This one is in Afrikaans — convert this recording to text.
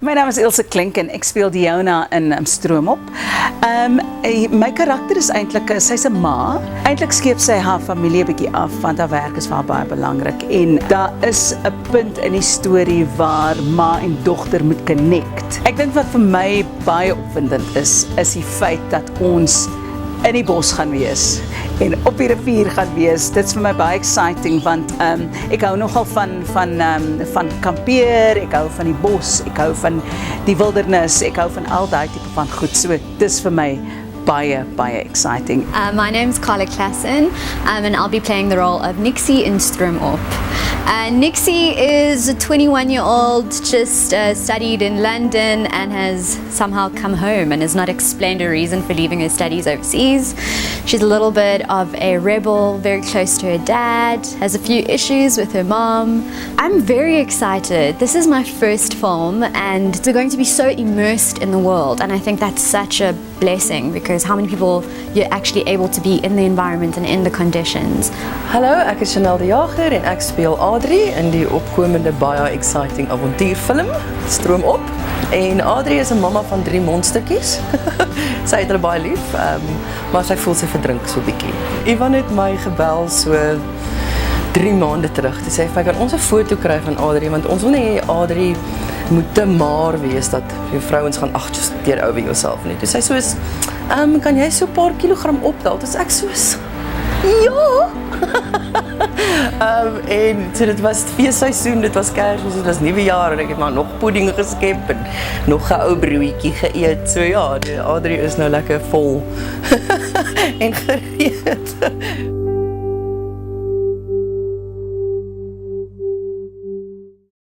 My naam is Ilse Klink en ek speel Diona in Stroomop. My karakter is eintlik, sy's 'n ma. Eintlik skeep sy haar familie 'n bietjie af want haar werk is vir haar baie belangrik en daar is 'n punt in die storie waar ma en dogter moet connect. Ek dink wat vir my baie opwindend is die feit dat ons in die bos gaan wees en op die rivier gaan wees. Dit is vir my baie exciting want ek hou nogal van kampeer, ek hou van die bos, ek hou van die wildernis, ek hou van al daai tipe van goed. So dis vir my baie exciting. My name's Carla Klassen, and I'll be playing the role of Nixie in Stroomop. Nixie is a 21-year-old, just studied in London and has somehow come home and has not explained a reason for leaving her studies overseas. She's a little bit of a rebel, very close to her dad, has a few issues with her mom. I'm very excited. This is my first film and we're going to be so immersed in the world, and I think that's such a blessing because how many people you're actually able to be in the environment and in the conditions. Hallo, ek is Chanel de Jager en ek speel Adrie in die opkomende baie exciting avontuurfilm Stroomop. En Adrie is 'n mamma van 3 monstertjies. Sy het hulle baie lief, maar sy voel sy verdrink so bietjie. Ivan het my gebel so 3 maande terug. Toe sê hy, "Kan ons 'n foto kry van Adrie want ons wil nie hê Adrie moet te maar wees dat jou vrouens gaan just keer oor jouself nie." Toe sê hy soos, "Kan jy so 'n paar kilogram opdaal?" Dis ek soos, "Ja." En so dit was feesseisoen, dit was Kersfees, dit was Nuwejaar en ek het maar nog pudding geskep en nog 'n ou broodjie geëet. So ja, die Adrie is nou lekker vol en gereed.